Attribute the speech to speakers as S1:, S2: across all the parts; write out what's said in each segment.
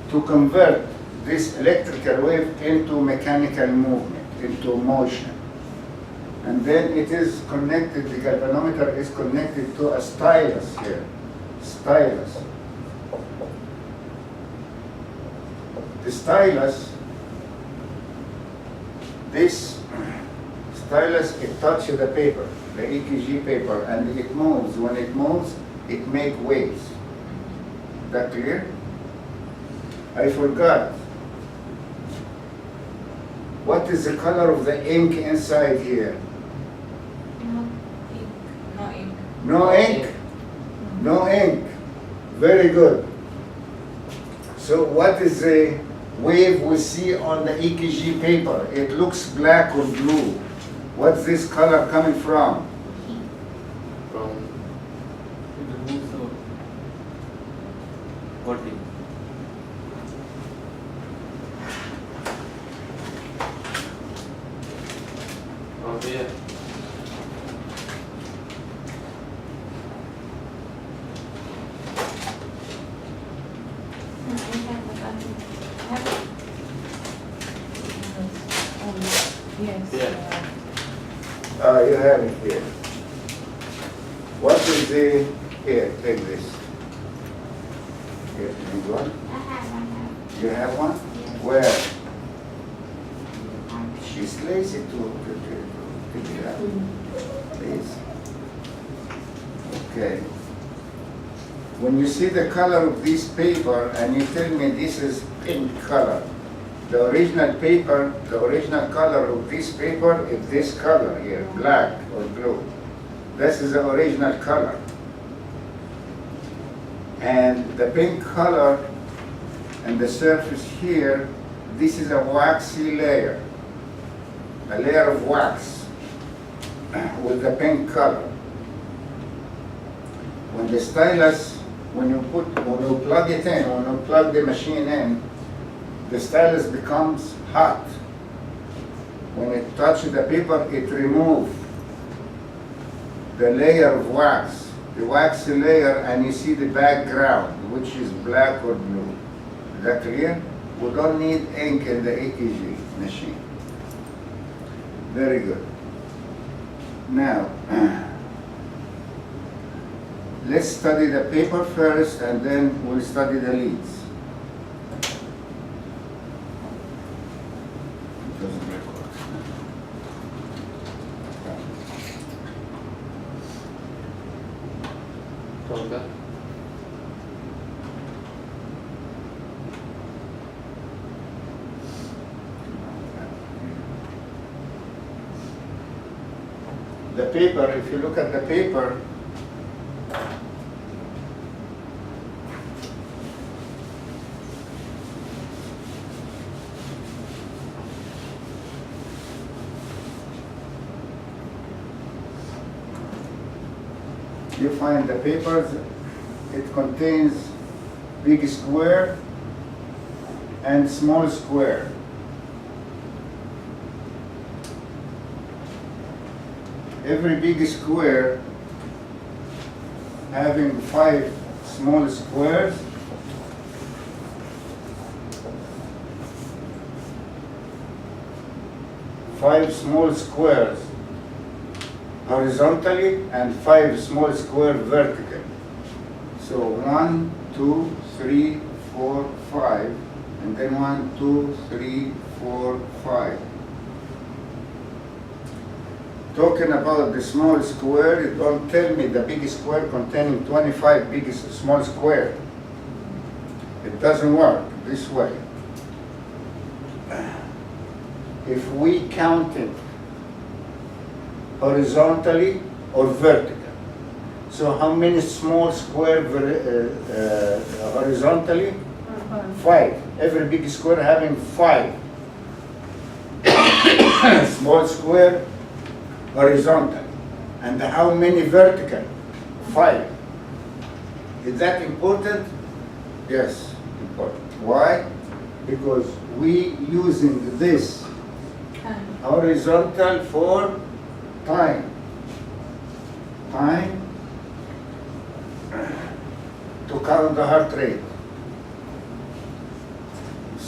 S1: to convert this electrical wave into mechanical movement, into motion. And then it is connected, the galvanometer is connected to a stylus here. Stylus. The stylus, this stylus, it touches the paper, the EKG paper, and it moves. When it moves, it makes waves. Is that clear? I forgot. What is the color of the ink inside here?
S2: No ink.
S1: No ink? No ink. Very good. So what is the wave we see on the EKG paper? It looks black or blue. What's this color coming from?
S3: From the moves of body. From here.
S2: Yes.
S3: Yeah.
S1: You have it here. What is the, here, take this. Here, you got it?
S4: I have.
S1: You have one?
S4: Yes.
S1: Where? She's lazy to pick it up. Please. Okay. When you see the color of this paper and you tell me this is pink color, the original paper, the original color of this paper is this color here, black or blue. This is the original color. And the pink color and the surface here, this is a waxy layer, a layer of wax with the pink color. When the stylus, when you plug it in, when you plug the machine in, the stylus becomes hot. When it touches the paper, it removes the layer of wax, the waxy layer, and you see the background, which is black or blue. Is that clear? We don't need ink in the EKG machine. Very good. Now, let's study the paper first, and then we'll study the leads. It doesn't record.
S3: Tonga.
S1: The paper, if you look at the paper, you find the papers, it contains big square and small square. Every big square having 5 small squares, horizontally and 5 small square vertically. So 1, 2, 3, 4, 5, and then 1, 2, 3, 4, 5. Talking about the small square, it don't tell me the big square containing 25 big small square. It doesn't work this way. If we count it horizontally or vertical. So how many small square horizontally? 5. Every big square having 5 small square horizontal. And how many vertical? 5. Is that important? Yes, important. Why? Because we using this horizontal for time. Time to count the heart rate.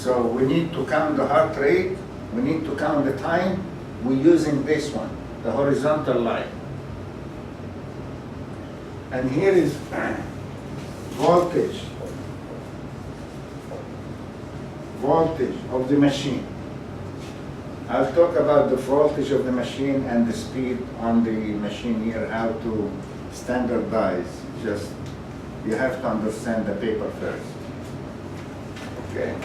S1: So we need to count the heart rate, we need to count the time. We're using this one, the horizontal line. And here is voltage of the machine. I'll talk about the voltage of the machine and the speed on the machine here, how to standardize. Just, you have to understand the paper first. Okay?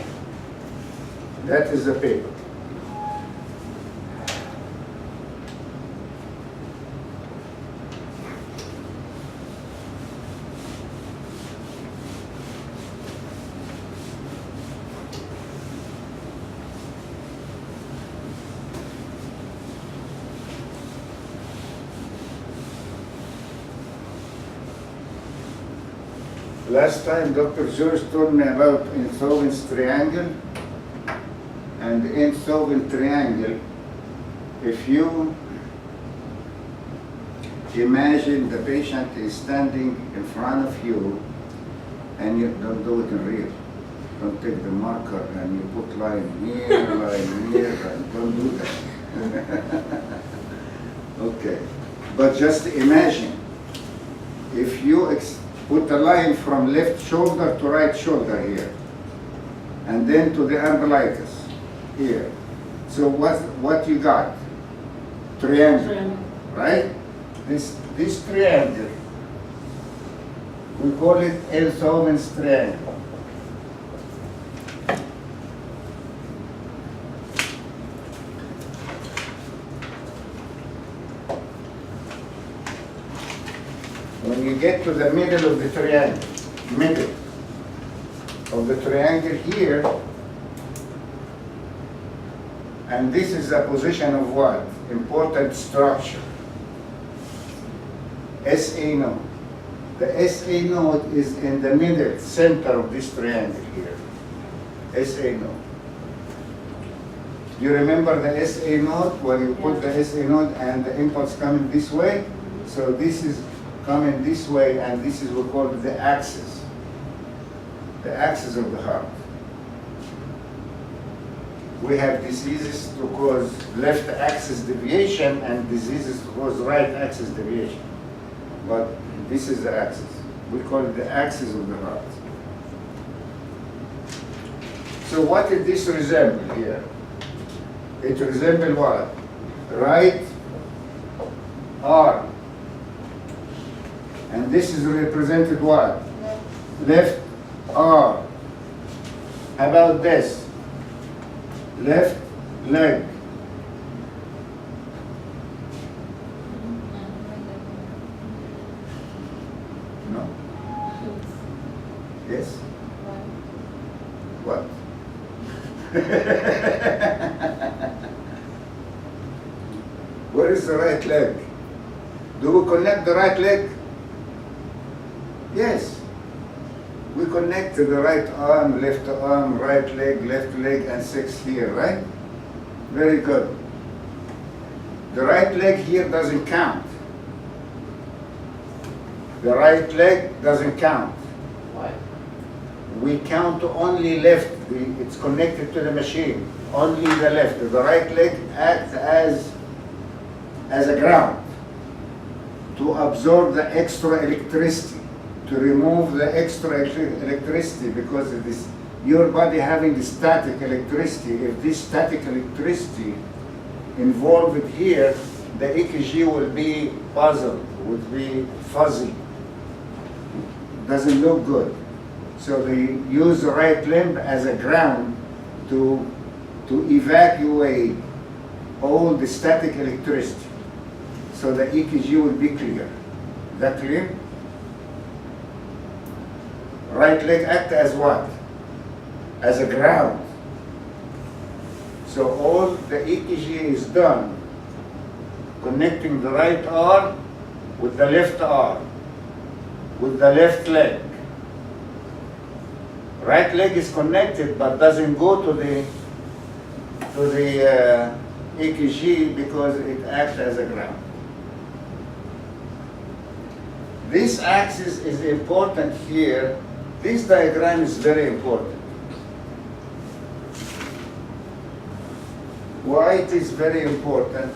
S1: That is the paper. Last time Dr. George told me about insolvent triangle, and the insolvent triangle, if you imagine the patient is standing in front of you, and you don't do it in real. Don't take the marker and you put line here, and don't do that. Okay, but just imagine if you put a line from left shoulder to right shoulder here, and then to the umbilicus here. So what you got? Triangle, right? This triangle, we call it L-Solomons triangle. When you get to the middle of the triangle, here, and this is the position of what? Important structure. SA node. The SA node is in the middle, center of this triangle here. SA node. You remember the SA node, where you put the SA node and the impulse coming this way? So this is coming this way, and this is what we call the axis of the heart. We have diseases to cause left axis deviation and diseases to cause right axis deviation. But this is the axis. We call it the axis of the heart. So what did this resemble here? It resembles what? Right arm. And this is represented what? Left arm. How about this? Left leg. No? Yes? What? Where is the right leg? Do we connect the right leg? Yes. We connect to the right arm, right leg, and 6 here, right? Very good. The right leg here doesn't count. The right leg doesn't count.
S3: Why?
S1: We count only left. It's connected to the machine. Only the left. The right leg acts as a ground to absorb the extra electricity, to remove the extra electricity, because it is your body having the static electricity. If this static electricity involved here, the EKG will be puzzled, would be fuzzy. Doesn't look good. So they use the right limb as a ground to evacuate all the static electricity. So the EKG will be clear. Is that clear? Right leg act as what? As a ground. So all the EKG is done connecting the right arm with the left arm, with the left leg. Right leg is connected but doesn't go to the EKG because it acts as a ground. This axis is important here. This diagram is very important. Why it is very important?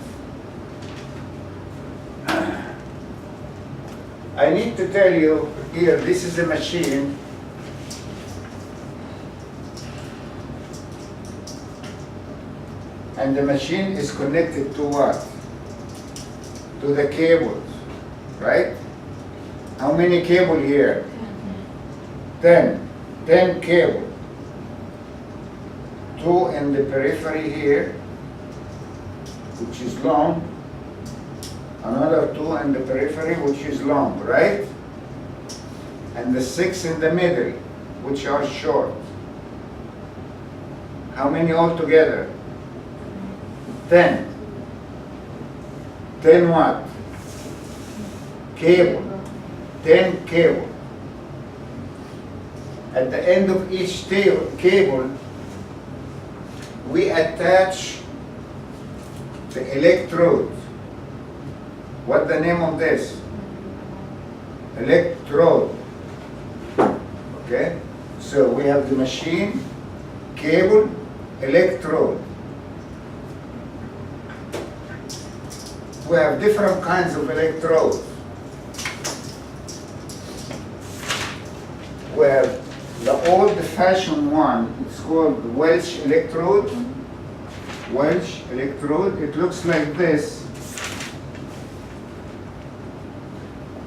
S1: I need to tell you here, this is a machine. And the machine is connected to what? To the cables, right? How many cable here? 10. 10 cable. 2 in the periphery here, which is long. Another 2 in the periphery, which is long, right? And the 6 in the middle, which are short. How many altogether? 10. 10 what? Cable. 10 cable. At the end of each cable, we attach the electrode. What's the name of this? Electrode. Okay? So we have the machine, cable, electrode. We have different kinds of electrodes. We have the old-fashioned one, it's called Welsh electrode. Welsh electrode, it looks like this.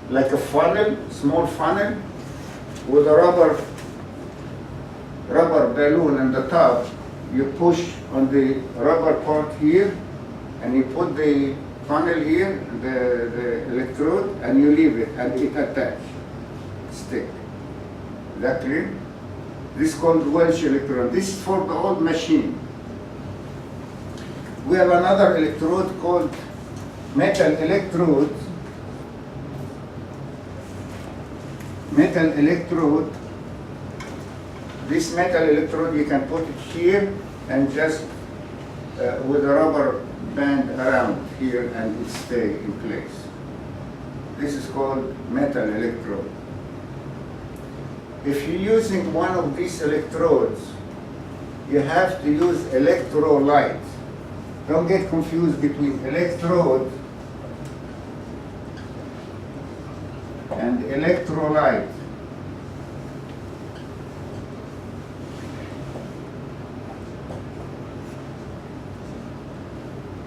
S1: Like a funnel, small funnel, with a rubber balloon in the top. You push on the rubber part here, and you put the funnel here, the electrode, and you leave it, and it attaches, stick. Is that clear? This is called Welsh electrode. This is for the old machine. We have another electrode called metal electrode. Metal electrode. This metal electrode, you can put it here and just with a rubber band around here, and it stay in place. This is called metal electrode. If you're using one of these electrodes, you have to use electrolyte. Don't get confused between electrode and electrolyte.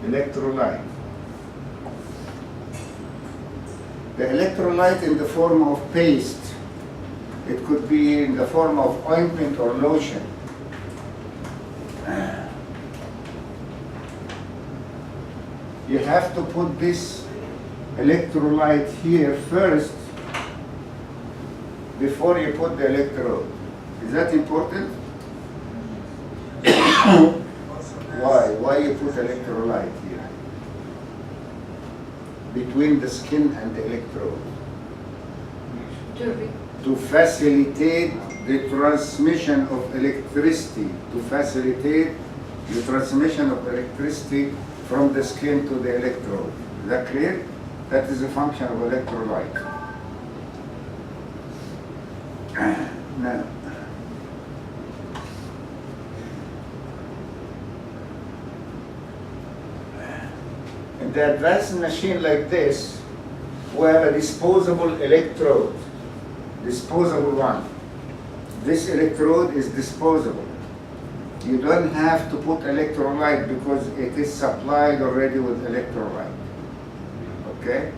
S1: Electrolyte. The electrolyte in the form of paste. It could be in the form of ointment or lotion. You have to put this electrolyte here first before you put the electrode. Is that important? Why? Why you put electrolyte here? Between the skin and the electrode. To facilitate the transmission of electricity. To facilitate the transmission of electricity from the skin to the electrode. Is that clear? That is the function of electrolyte. Now, in the advanced machine like this, we have a disposable electrode. Disposable one. This electrode is disposable. You don't have to put electrolyte because it is supplied already with electrolyte. Okay?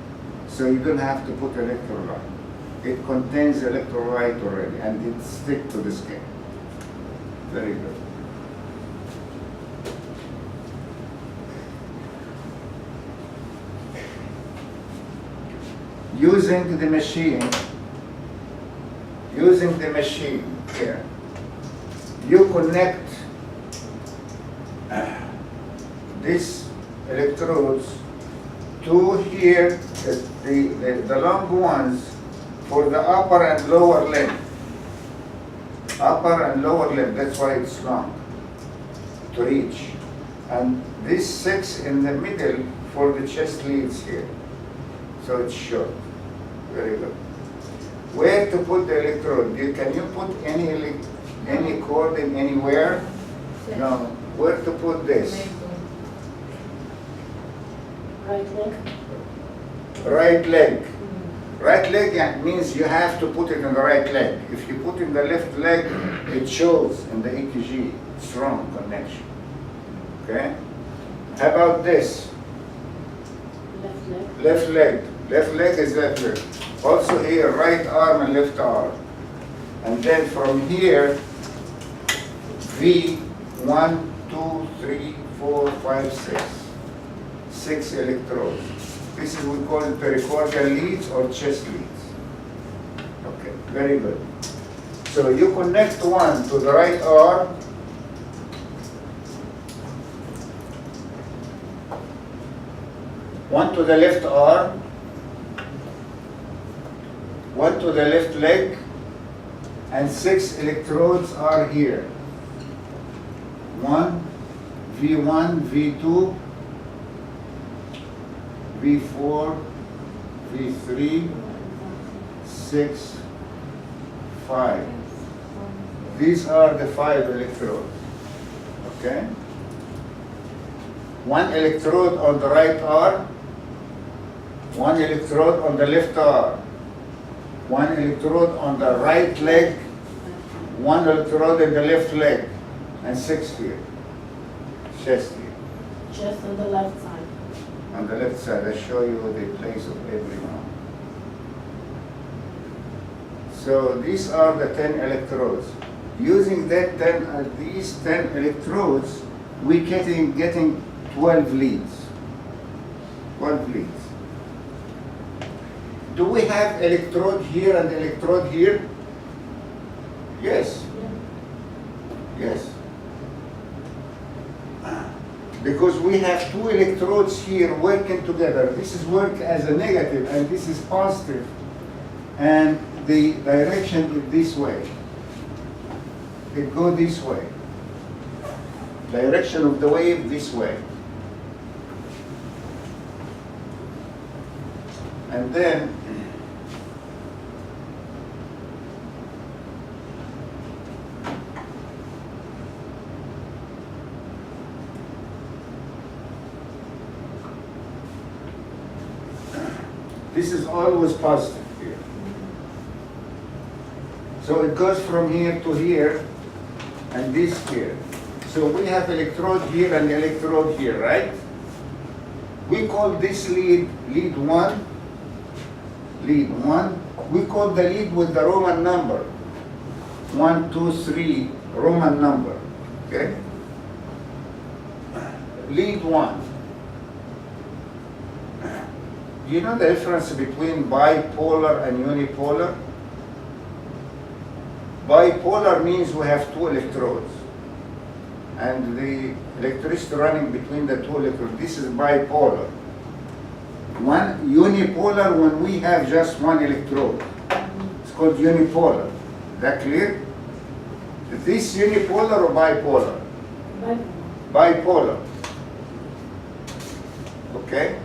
S1: So you don't have to put electrolyte. It contains electrolyte already, and it sticks to the skin. Very good. Using the machine here, you connect these electrodes to here, the long ones for the upper and lower limb. Upper and lower limb, that's why it's long, to reach. And these 6 in the middle for the chest leads here. So it's short. Very good. Where to put the electrode? Can you put any cord in anywhere? No. Where to put this?
S4: Right leg.
S1: Right leg. Right leg means you have to put it in the right leg. If you put in the left leg, it shows in the EKG strong connection. Okay? How about this?
S4: Left leg.
S1: Left leg. Left leg is left leg. Also here, right arm and left arm. And then from here, V, 1, 2, 3, 4, 5, 6. 6 electrodes. This is we call it pericordial leads or chest leads. Okay, very good. So you connect one to the right arm. One to the left arm. One to the left leg. And 6 electrodes are here. 1, V1, V2, V4, V3, 6, 5. These are the 5 electrodes. Okay? 1 electrode on the right arm, 1 electrode on the left arm, 1 electrode on the right leg, 1 electrode in the left leg, and 6 here. Chest here.
S4: Chest on the left side.
S1: On the left side, I show you the place of every one. So these are the 10 electrodes. Using these 10 electrodes, we getting 12 leads. 12 leads. Do we have electrode here and electrode here? Yes. Yes. Because we have 2 electrodes here working together. This is work as a negative and this is positive. And the direction is this way. It goes this way. Direction of the wave this way. And then this is always positive here. So it goes from here to here and this here. So we have electrode here and electrode here, right? We call this lead 1. Lead 1. We call the lead with the Roman number. 1, 2, 3 Roman number. Okay? Lead 1. You know the difference between bipolar and unipolar? Bipolar means we have 2 electrodes. And the electricity running between the 2 electrodes. This is bipolar. One unipolar when we have just 1 electrode. It's called unipolar. Is that clear? Is this unipolar or bipolar? Bipolar. Okay?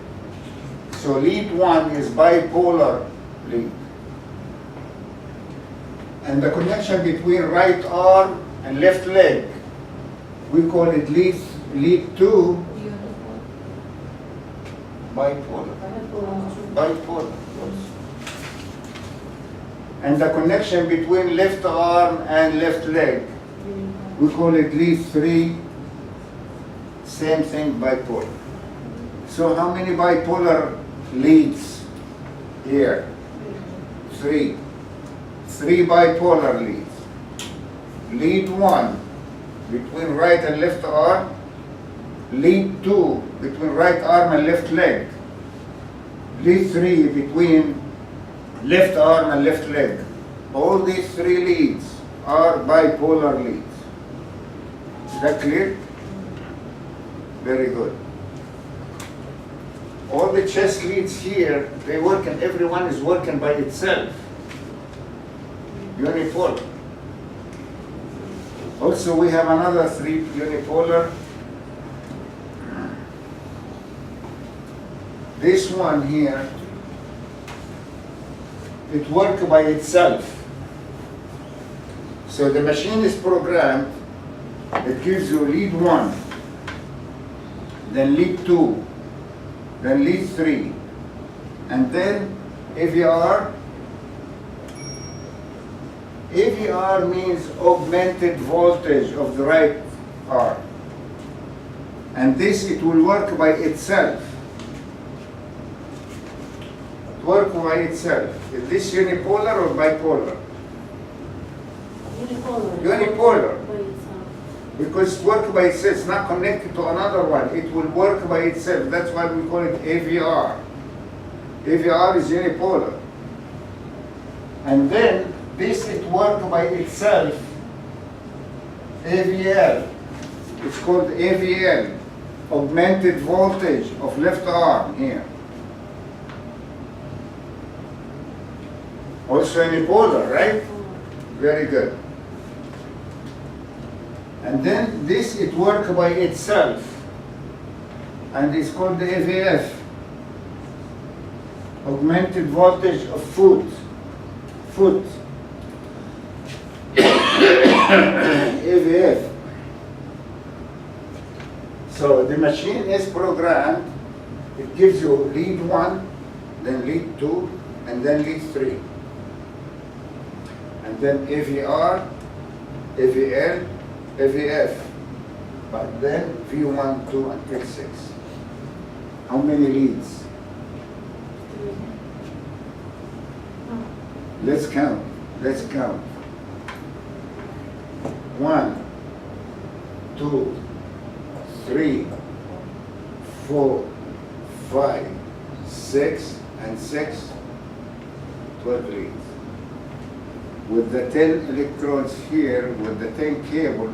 S1: So lead 1 is bipolar lead. And the connection between right arm and left leg, we call it lead 2. Bipolar. Bipolar. And the connection between left arm and left leg, we call it lead 3. Same thing, bipolar. So how many bipolar leads here? 3. 3 bipolar leads. Lead 1 between right and left arm. Lead 2 between right arm and left leg. Lead 3 between left arm and left leg. All these 3 leads are bipolar leads. Is that clear? Very good. All the chest leads here, they work and everyone is working by itself. Unipolar. Also we have another 3 unipolar. This one here, it works by itself. So the machine is programmed, it gives you lead 1, then lead 2, then lead 3, and then AVR. AVR means augmented voltage of the right arm. And this, it will work by itself. Work by itself. Is this unipolar or bipolar?
S4: Unipolar.
S1: Unipolar.
S4: By itself.
S1: Because it works by itself, it's not connected to another one. It will work by itself. That's why we call it AVR. AVR is unipolar. And then this, it works by itself. AVL. It's called AVL. Augmented voltage of left arm here. Also unipolar, right? Very good. And then this, it works by itself. And it's called the AVF. Augmented voltage of foot. Foot. AVF. So the machine is programmed. It gives you lead 1, then lead 2, and then lead 3. And then AVR, AVL, AVF. But then V1, 2, until 6. How many leads?
S4: 3. Oh.
S1: Let's count. Let's count. 1, 2, 3, 4, 5, 6, and 6, 12 leads. With the 10 electrodes here, with the 10 cable,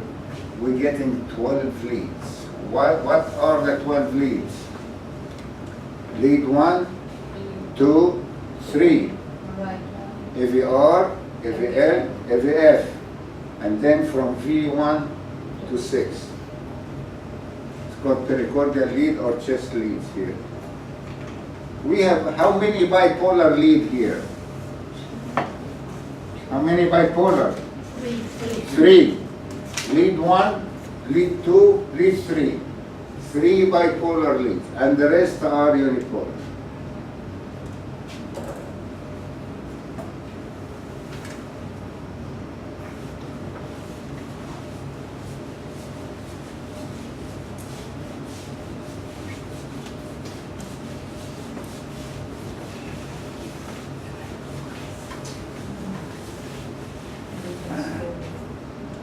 S1: we're getting 12 leads. What are the 12 leads? Lead 1, 2, 3.
S2: Right.
S1: AVR, AVL, AVF. And then from V1 to 6. It's called pericordial lead or chest leads here. We have how many bipolar lead here? How many bipolar? 3. Lead 1, lead 2, lead 3. 3 bipolar leads, and the rest are unipolar.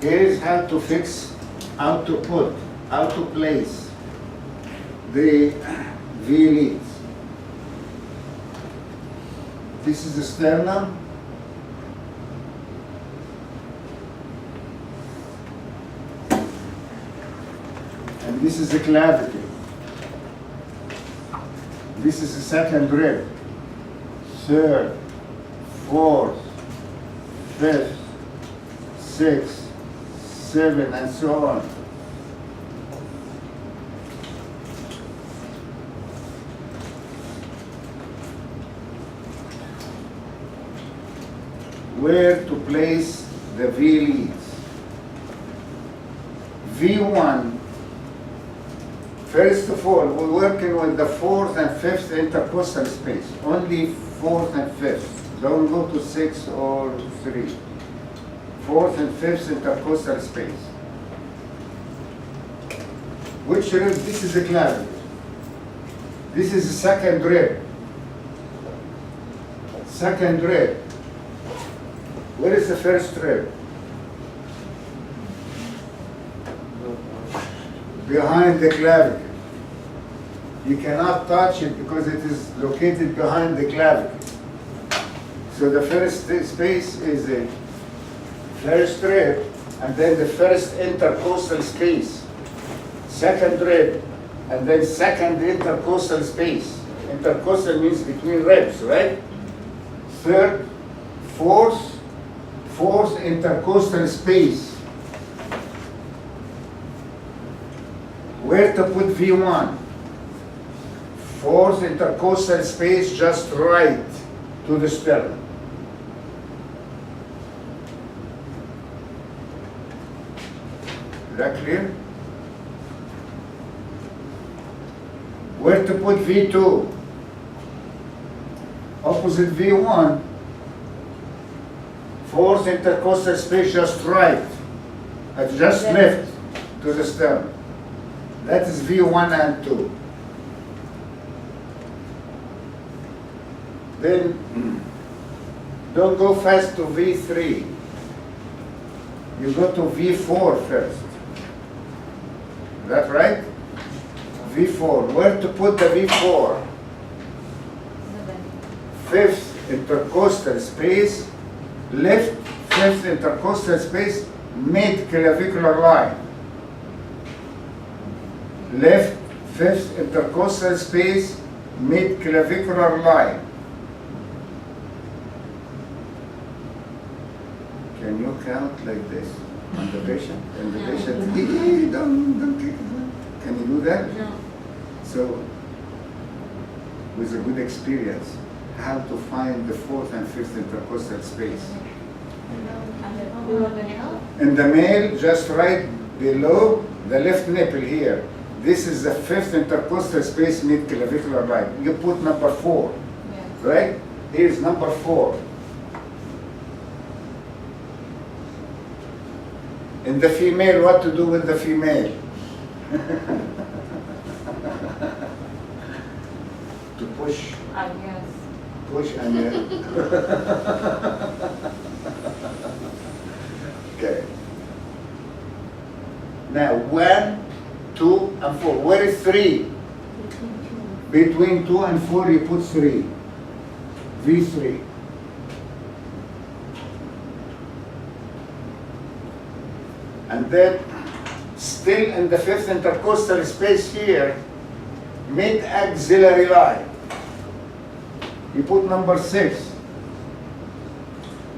S1: Here is how to fix, how to put, how to place the V leads. This is the sternum. And this is the clavicle. This is the second rib. Third, fourth, fifth, sixth, 7, and so on. Where to place the V leads? V1, first of all, we're working with the 4th and 5th intercostal space. Only 4th and 5th. Don't go to 6 or 3. 4th and 5th intercostal space. Which rib? This is the clavicle. This is the second rib. Second rib. Where is the first rib? Behind the clavicle. You cannot touch it because it is located behind the clavicle. So the first space is the first rib, and then the first intercostal space. Second rib, and then second intercostal space. Intercostal means between ribs, right? Third, fourth intercostal space. Where to put V1? Fourth intercostal space, just right to the sternum. Is that clear? Where to put V2? Opposite V1. Fourth intercostal space just right. Just left to the sternum. That is V1 and 2. Then don't go fast to V3. You go to V4 first. Is that right? V4. Where to put the V4? Fifth intercostal space, left fifth intercostal space, mid-clavicular line. Left fifth intercostal space, mid-clavicular line. Can you count like this on the patient? And the patient, don't kick it. Can you do that?
S2: No.
S1: So, with a good experience, how to find the fourth and fifth intercostal space. In the male, just right below the left nipple here. This is the fifth intercostal space mid-clavicular line. You put number 4,
S2: Yes.
S1: right? Here's number 4. In the female, what to do with the female? To push,
S2: Yes.
S1: push and then. Okay. Now 1, 2, and 4. Where is 3? Between 2 and 4 you put 3. V3. And then still in the fifth intercostal space here, mid-axillary line. You put number 6.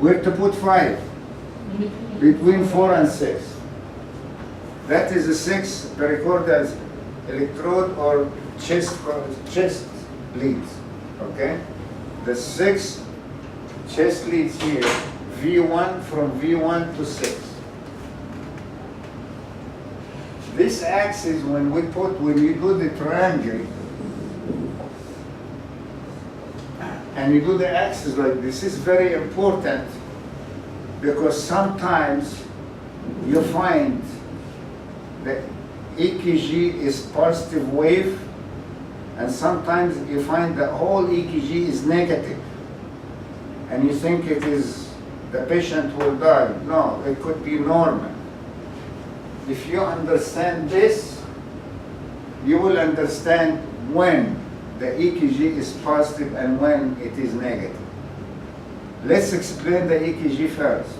S1: Where to put 5? Between 4 and 6. That is the 6 pericordial electrode or chest leads. Okay? The 6 chest leads here, V1 from V1 to 6. This axis, when you do the triangle, and you do the axis like this, is very important because sometimes you find the EKG is positive wave, and sometimes you find the whole EKG is negative, and you think it is the patient will die. No, it could be normal. If you understand this, you will understand when the EKG is positive and when it is negative. Let's explain the EKG first.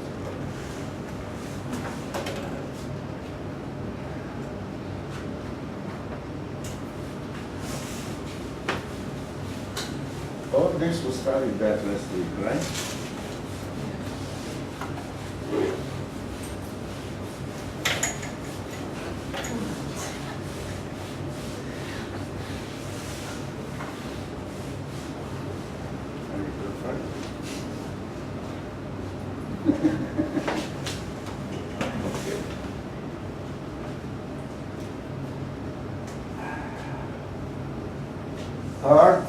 S1: All this was studied that last week, right? Heart,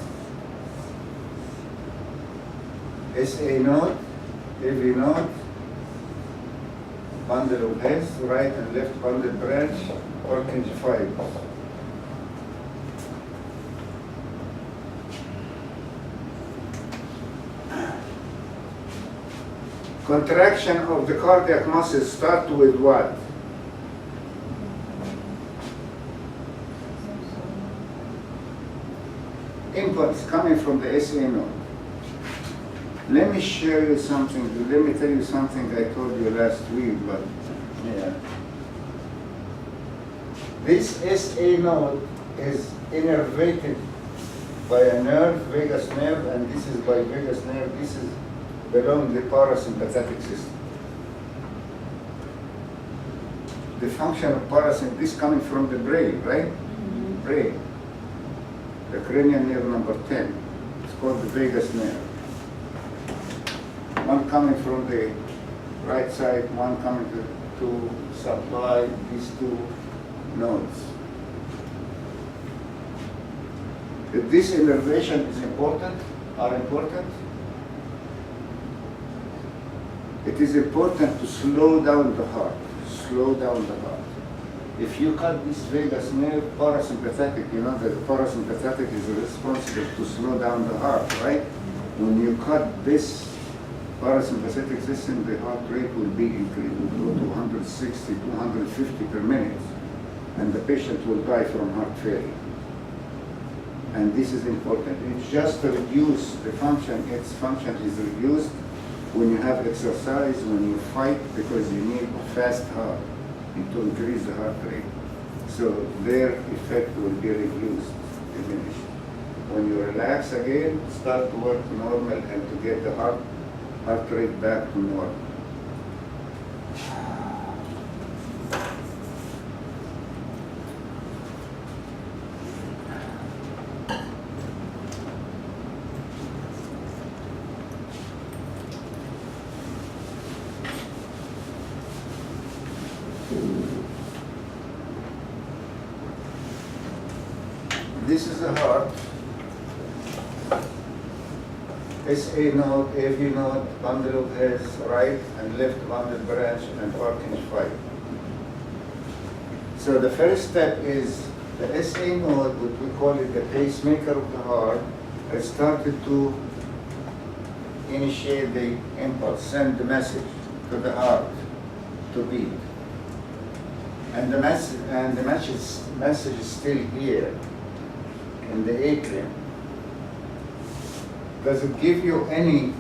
S1: SA node, AV node, bundle of heads, right and left bundle branch, Purkinje fibers. Contraction of the cardiac muscles start with what? Impulse coming from the SA node. Let me share you something. Let me tell you something I told you last week, but yeah. This SA node is innervated by a nerve, vagus nerve, and this is by vagus nerve. This is belong the parasympathetic system. The function of parasympathetic, this coming from the brain, right? Mm-hmm. Brain. The cranial nerve number 10. It's called the vagus nerve. One coming from the right side, one coming to supply these two nodes. If this innervation is important, are important, it is important to slow down the heart, slow down the heart. If you cut this vagus nerve, parasympathetic, you know that the parasympathetic is responsible to slow down the heart, right? When you cut this parasympathetic system, the heart rate will be increased, will go to 160, 250 per minute, and the patient will die from heart failure. And this is important. It's just to reduce the function. Its function is reduced when you have exercise, when you fight, because you need a fast heart and to increase the heart rate. So their effect will be reduced, diminished. When you relax again, start to work normal and to get the heart rate back to normal. This is the heart. SA node, AV node, bundle of hairs, right and left bundle branch, and Purkinje fiber. So the first step is the SA node, what we call it the pacemaker of the heart, has started to initiate the impulse, send the message to the heart to beat. And the message is still here in the atrium. Does it give you any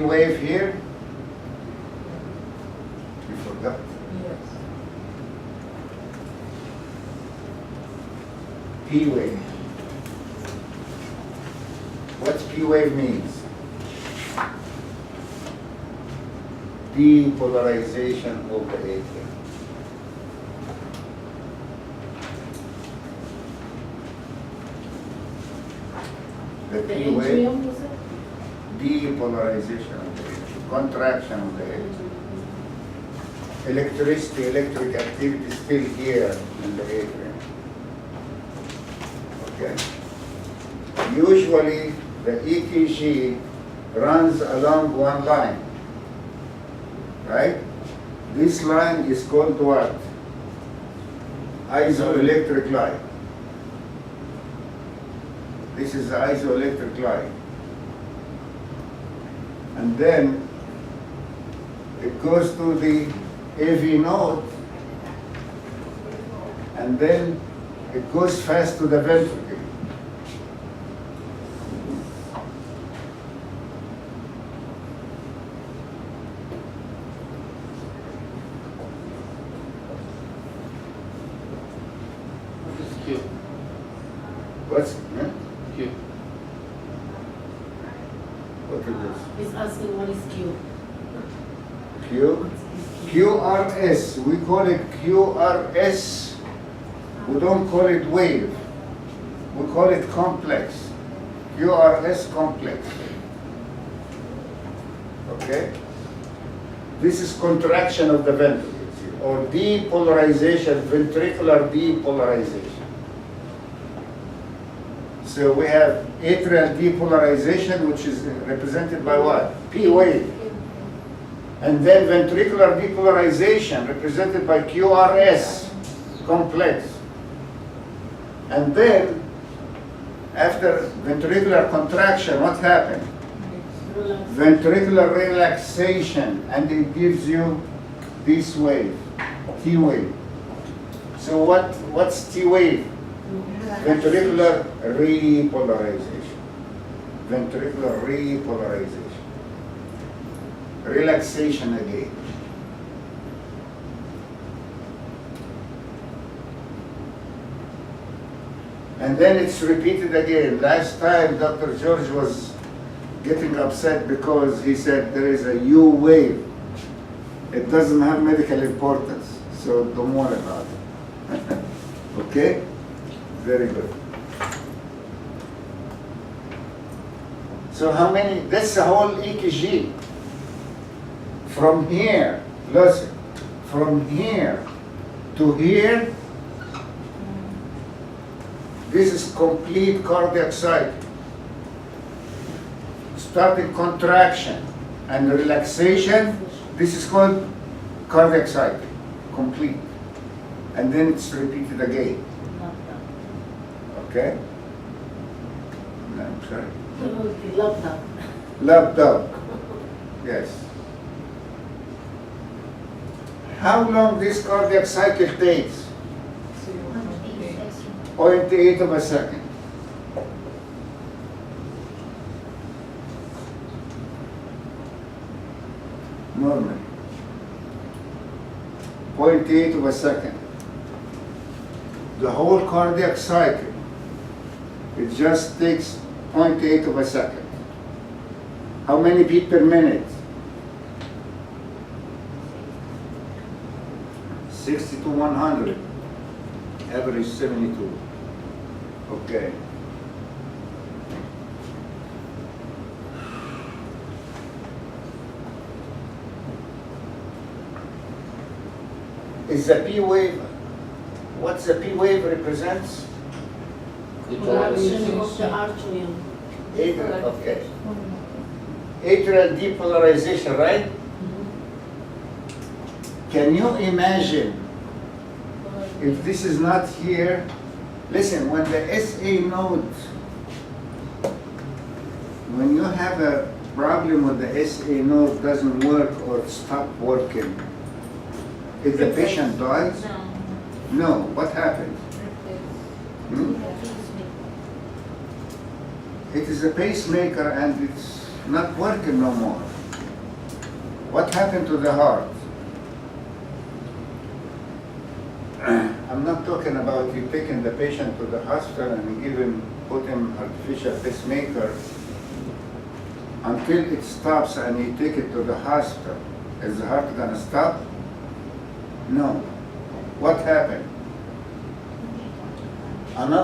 S1: wave here? You forgot.
S2: Yes.
S1: P wave. What P wave means? Depolarization of the atrium. The
S4: The
S1: P wave,
S4: atrium, was it?
S1: depolarization of the atrium, contraction of the atrium. Electricity, electric activity is still here in the atrium. Okay? Usually the EKG runs along one line. Right? This line is called what? Isoelectric line. This is the isoelectric line. And then it goes to the AV node, and then it goes fast to the ventricle.
S3: Q.
S1: What's
S3: Q.
S1: what is this?
S4: He's asking what is Q.
S1: Q? QRS. We call it QRS. We don't call it wave. We call it complex. QRS complex. Okay? This is contraction of the ventricles, or depolarization, ventricular depolarization. So we have atrial depolarization, which is represented by what? P wave. And then ventricular depolarization, represented by QRS, complex. And then, after ventricular contraction, what happened?
S4: Relax.
S1: Ventricular relaxation, and it gives you this wave, T wave. So what's T wave? Ventricular repolarization. Ventricular repolarization. Relaxation again. And then it's repeated again. Last time Dr. George was getting upset because he said there is a U wave. It doesn't have medical importance, so don't worry about it. Okay? Very good. So how many, that's the whole EKG. From here Listen, from here to here, this is complete cardiac cycle. Starting contraction and relaxation, this is called cardiac cycle, complete. And then it's repeated again, okay? No, I'm sorry.
S4: Okay, love that.
S1: Love dog, yes. How long this cardiac cycle takes? 0.8 of a second. Normally. 0.8 of a second. The whole cardiac cycle, it just takes 0.8 of a second. How many beats per minute? 60 to 100. Average 72. Okay. Is the P wave, what's the P wave represents?
S4: Production of the arterial.
S1: Okay. Atrial depolarization, right? Can you imagine if this is not here? Listen, when the SA node, when you have a problem with the SA node doesn't work or stop working, if the patient dies?
S2: No.
S1: No, what happens? Hmm? It is a pacemaker and it's not working no more. What happened to the heart? I'm not talking about you taking the patient to the hospital and put him artificial pacemaker until it stops and you take it to the hospital. Is the heart gonna stop? No. What happened? Another